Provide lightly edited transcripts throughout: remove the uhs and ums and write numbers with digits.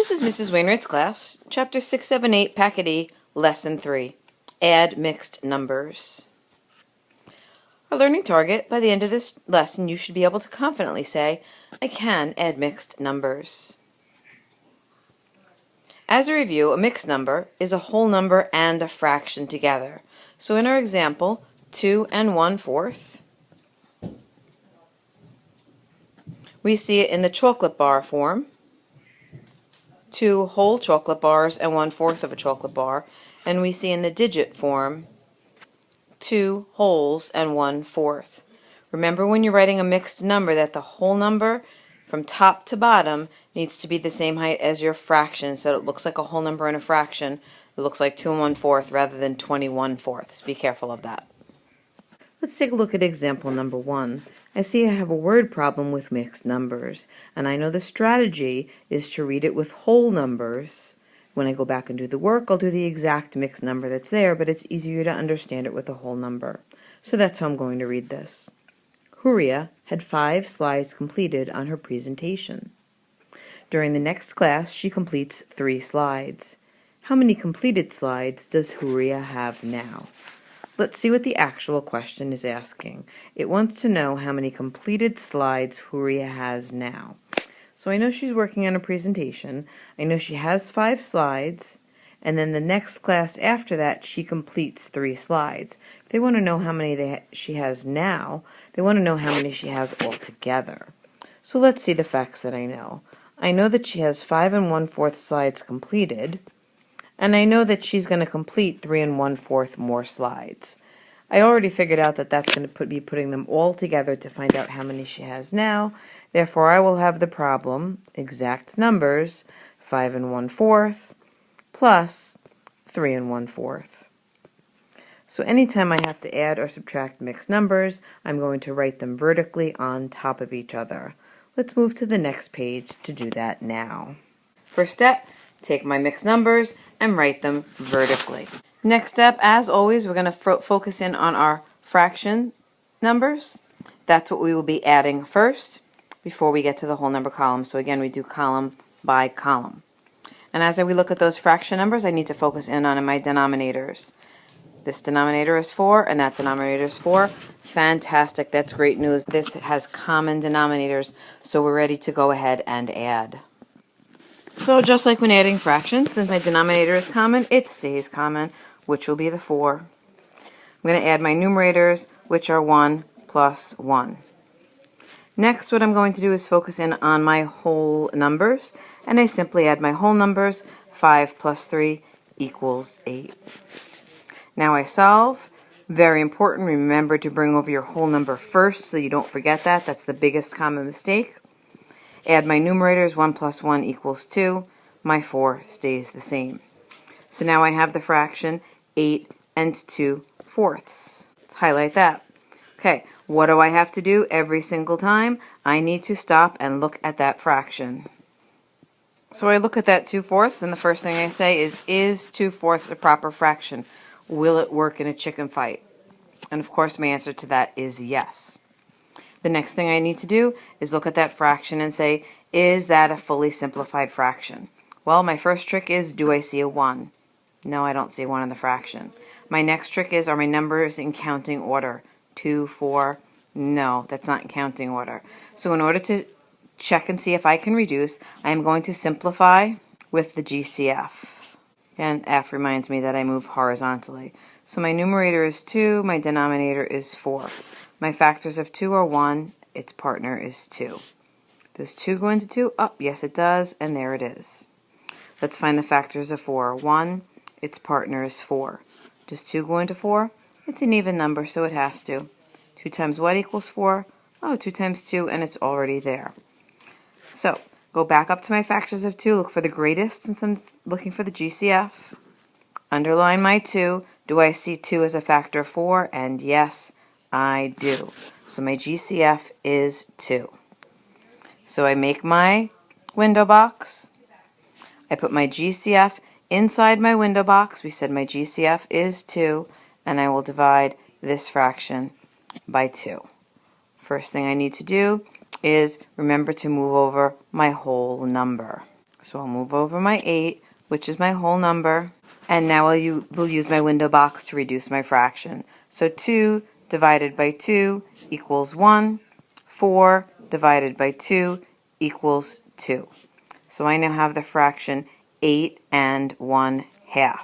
This is Mrs. Wainwright's class, Chapter 678, Pkt E, Lesson 3, Add Mixed Numbers. Our learning target: by the end of this lesson, you should be able to confidently say, I can add mixed numbers. As a review, a mixed number is a whole number and a fraction together. So in our example, 2 and 1/4, we see it in the chocolate bar form. 2 whole chocolate bars and 1/4 of a chocolate bar, and we see in the digit form 2 wholes and 1/4. Remember, when you're writing a mixed number, that the whole number from top to bottom needs to be the same height as your fraction, so it looks like a whole number and a fraction. It looks like 2 and 1/4 rather than 21/4. Be careful of that. Let's take a look at example number 1. I see I have a word problem with mixed numbers, and I know the strategy is to read it with whole numbers. When I go back and do the work, I'll do the exact mixed number that's there, but it's easier to understand it with a whole number. So that's how I'm going to read this. Huria had 5 slides completed on her presentation. During the next class, she completes 3 slides. How many completed slides does Huria have now? Let's see what the actual question is asking. It wants to know how many completed slides Huria has now. So I know she's working on a presentation. I know she has 5 slides, and then the next class after that she completes 3 slides. If they want to know how many she has now, they want to know how many she has altogether. So let's see the facts that I know. I know that she has 5 and 1/4 slides completed, and I know that she's going to complete 3 and 1/4 more slides. I already figured out that that's going to be putting them all together to find out how many she has now. Therefore, I will have the problem, exact numbers, 5 and 1/4 plus 3 and 1/4. So anytime I have to add or subtract mixed numbers, I'm going to write them vertically on top of each other. Let's move to the next page to do that now. First step, take my mixed numbers and write them vertically. Next step, as always, we're going to focus in on our fraction numbers. That's what we will be adding first before we get to the whole number column. So again, we do column by column. And as we look at those fraction numbers, I need to focus in on my denominators. This denominator is 4 and that denominator is 4. Fantastic, that's great news. This has common denominators, so we're ready to go ahead and add. So just like when adding fractions, since my denominator is common, it stays common, which will be the 4. I'm going to add my numerators, which are 1 plus 1. Next, what I'm going to do is focus in on my whole numbers, and I simply add my whole numbers. 5 plus 3 equals 8. Now I solve. Very important, remember to bring over your whole number first so you don't forget that. That's the biggest common mistake. Add my numerators, 1 plus 1 equals 2. My 4 stays the same. So now I have the fraction 8 and 2/4. Let's highlight that. Okay, what do I have to do every single time? I need to stop and look at that fraction. So I look at that 2/4, and the first thing I say is 2/4 a proper fraction? Will it work in a chicken fight? And of course my answer to that is yes. The next thing I need to do is look at that fraction and say, is that a fully simplified fraction? Well, my first trick is, do I see a 1? No, I don't see 1 in the fraction. My next trick is, are my numbers in counting order? 2, 4? No, that's not in counting order. So in order to check and see if I can reduce, I am going to simplify with the GCF. And F reminds me that I move horizontally. So my numerator is 2, my denominator is 4. My factors of 2 are 1, its partner is 2. Does 2 go into 2? Oh, yes it does, and there it is. Let's find the factors of 4. 1, its partner is 4. Does 2 go into 4? It's an even number, so it has to. 2 times what equals 4? Oh, 2 times 2, and it's already there. So, go back up to my factors of 2, look for the greatest since I'm looking for the GCF. Underline my 2. Do I see 2 as a factor of 4? And yes, I do. So my GCF is 2. So I make my window box. I put my GCF inside my window box. We said my GCF is 2, and I will divide this fraction by 2. First thing I need to do is remember to move over my whole number. So I'll move over my 8, which is my whole number, and now we'll use my window box to reduce my fraction. So 2 divided by 2 equals 1. 4 divided by 2 equals 2. So I now have the fraction 8 1/2.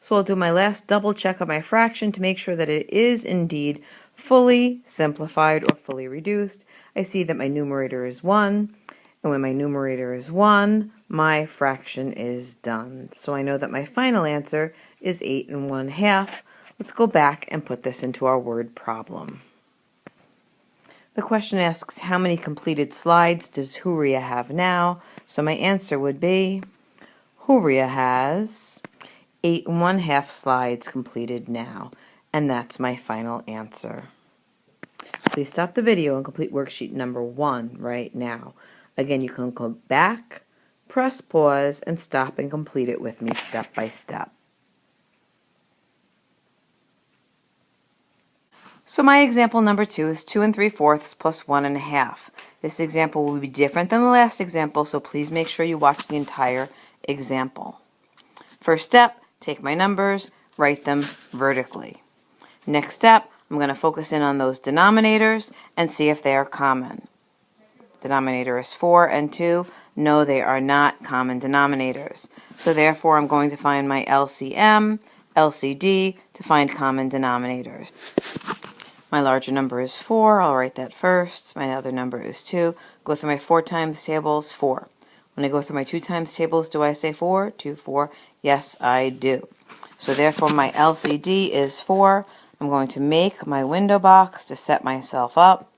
So I'll do my last double check on my fraction to make sure that it is indeed fully simplified or fully reduced. I see that my numerator is 1, and when my numerator is 1, my fraction is done. So I know that my final answer is 8 1/2. Let's go back and put this into our word problem. The question asks, how many completed slides does Huria have now? So my answer would be, Huria has 8 1/2 slides completed now. And that's my final answer. Please stop the video and complete worksheet number 1 right now. Again, you can go back, press pause, and stop and complete it with me step by step. So my example number 2 is 2 3/4 plus 1 1/2. This example will be different than the last example, so please make sure you watch the entire example. First step, take my numbers, write them vertically. Next step, I'm going to focus in on those denominators and see if they are common. Denominator is 4 and 2. No, they are not common denominators. So therefore, I'm going to find my LCM, LCD to find common denominators. My larger number is 4. I'll write that first. My other number is 2. Go through my 4 times tables, 4. When I go through my 2 times tables, do I say 4? 2, 4. Yes, I do. So therefore, my LCD is 4. I'm going to make my window box to set myself up.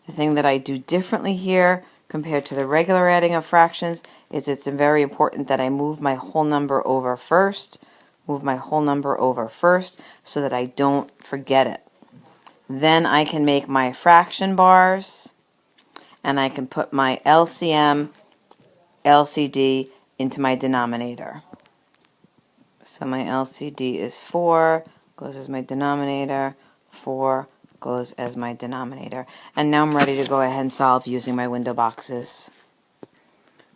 The thing that I do differently here compared to the regular adding of fractions is it's very important that I move my whole number over first. Move my whole number over first so that I don't forget it. Then I can make my fraction bars, and I can put my LCM, LCD into my denominator. So my LCD is 4, goes as my denominator, 4 goes as my denominator. And now I'm ready to go ahead and solve using my window boxes.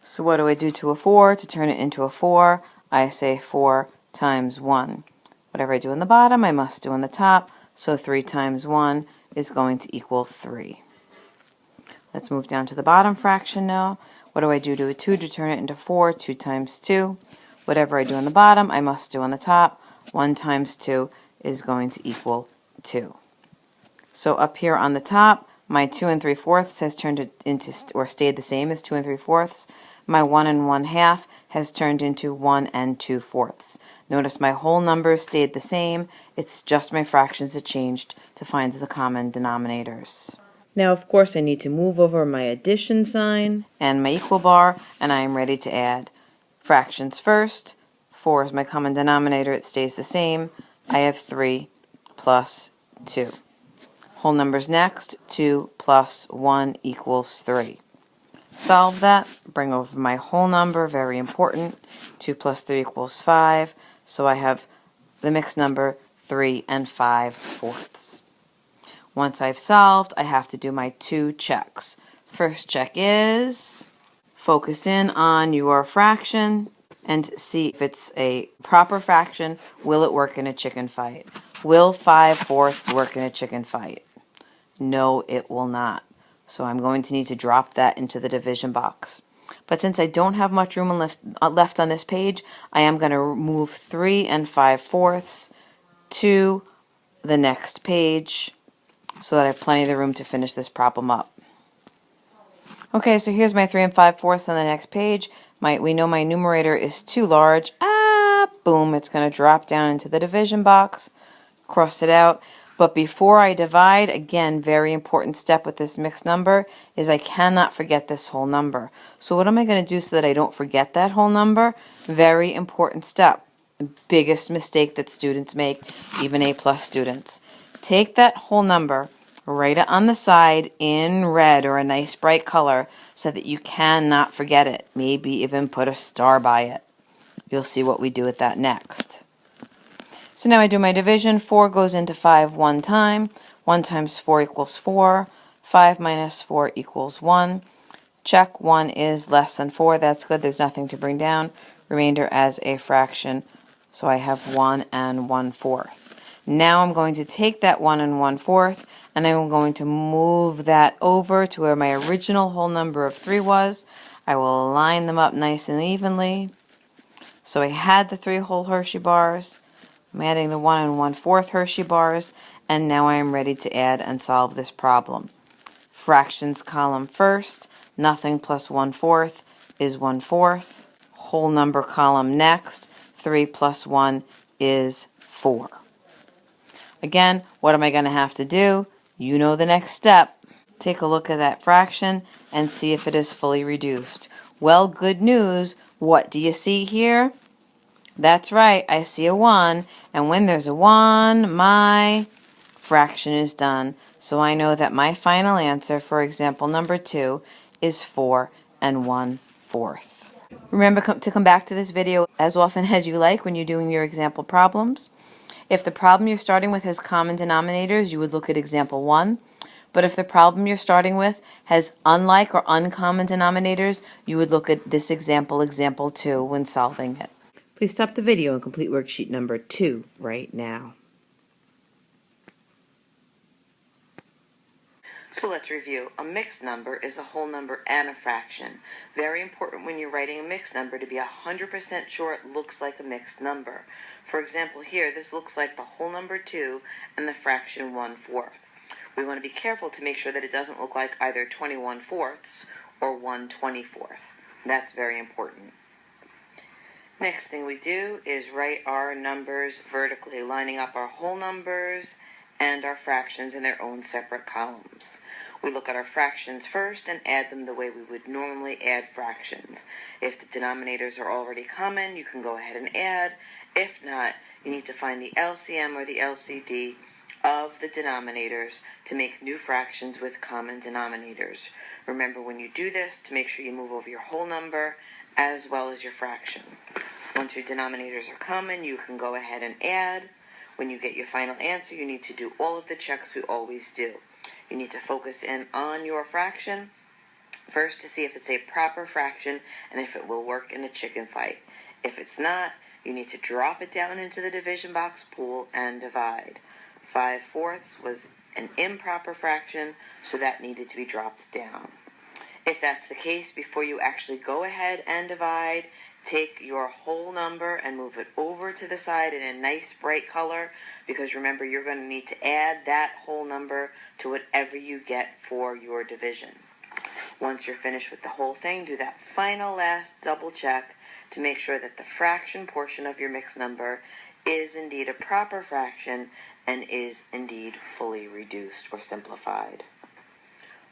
So what do I do to a 4? To turn it into a 4, I say 4 times 1. Whatever I do in the bottom, I must do in the top. So 3 times 1 is going to equal 3. Let's move down to the bottom fraction now. What do I do to a 2 to turn it into 4? 2 times 2. Whatever I do in the bottom, I must do on the top. 1 times 2 is going to equal 2. So up here on the top, my 2 3/4 has turned into, or stayed the same as 2 3/4. My 1 1/2 has turned into 1 2/4. Notice my whole numbers stayed the same. It's just my fractions that changed to find the common denominators. Now, of course, I need to move over my addition sign and my equal bar, and I am ready to add. Fractions first. 4 is my common denominator. It stays the same. I have 3 plus 2. Whole numbers next. 2 plus 1 equals 3. Solve that. Bring over my whole number. Very important. 2 plus 3 equals 5. So I have the mixed number 3 5/4. Once I've solved, I have to do my 2 checks. First check is focus in on your fraction and see if it's a proper fraction. Will it work in a chicken fight? Will 5/4 work in a chicken fight? No, it will not. So I'm going to need to drop that into the division box. But since I don't have much room left on this page, I am going to move 3 5/4 to the next page so that I have plenty of room to finish this problem up. Okay, so here's my 3 5/4 on the next page. We know my numerator is too large. Boom, it's going to drop down into the division box. Cross it out. But before I divide, again, very important step with this mixed number is I cannot forget this whole number. So what am I going to do so that I don't forget that whole number? Very important step. The biggest mistake that students make, even A+ students. Take that whole number, write it on the side in red or a nice bright color so that you cannot forget it. Maybe even put a star by it. You'll see what we do with that next. So now I do my division. 4 goes into 5 one time. 1 times 4 equals 4. 5 minus 4 equals 1. Check, 1 is less than 4. That's good. There's nothing to bring down. Remainder as a fraction. So I have 1 and 1/4. Now I'm going to take that 1 and 1/4 and I'm going to move that over to where my original whole number of 3 was. I will line them up nice and evenly. So I had the 3 whole Hershey bars. I'm adding the 1 and 1/4 Hershey bars, and now I am ready to add and solve this problem. Fractions column first, nothing plus 1/4 is 1/4. Whole number column next, 3 plus 1 is 4. Again, what am I going to have to do? You know the next step. Take a look at that fraction and see if it is fully reduced. Well, good news. What do you see here? That's right, I see a 1, and when there's a 1, my fraction is done. So I know that my final answer for example number 2 is 4 and 1/4. Remember to come back to this video as often as you like when you're doing your example problems. If the problem you're starting with has common denominators, you would look at example 1. But if the problem you're starting with has unlike or uncommon denominators, you would look at this example 2, when solving it. Please stop the video and complete worksheet number 2 right now. So let's review. A mixed number is a whole number and a fraction. Very important when you're writing a mixed number to be 100% sure it looks like a mixed number. For example here, this looks like the whole number 2 and the fraction 1/4. We want to be careful to make sure that it doesn't look like either 21/4 or 1/24. That's very important. Next thing we do is write our numbers vertically, lining up our whole numbers and our fractions in their own separate columns. We look at our fractions first and add them the way we would normally add fractions. If the denominators are already common, you can go ahead and add. If not, you need to find the LCM or the LCD of the denominators to make new fractions with common denominators. Remember when you do this to make sure you move over your whole number as well as your fraction. Once your denominators are common, you can go ahead and add. When you get your final answer, you need to do all of the checks we always do. You need to focus in on your fraction first to see if it's a proper fraction and if it will work in a chicken fight. If it's not, you need to drop it down into the division box pool and divide. 5/4 was an improper fraction, so that needed to be dropped down. If that's the case, before you actually go ahead and divide, take your whole number and move it over to the side in a nice bright color, because remember you're going to need to add that whole number to whatever you get for your division. Once you're finished with the whole thing, do that final last double check to make sure that the fraction portion of your mixed number is indeed a proper fraction and is indeed fully reduced or simplified.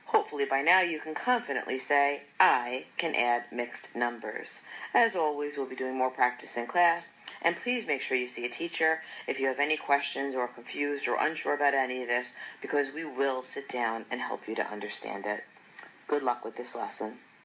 Hopefully by now you can confidently say, I can add mixed numbers. As always, we'll be doing more practice in class, and please make sure you see a teacher if you have any questions or confused or unsure about any of this, because we will sit down and help you to understand it. Good luck with this lesson.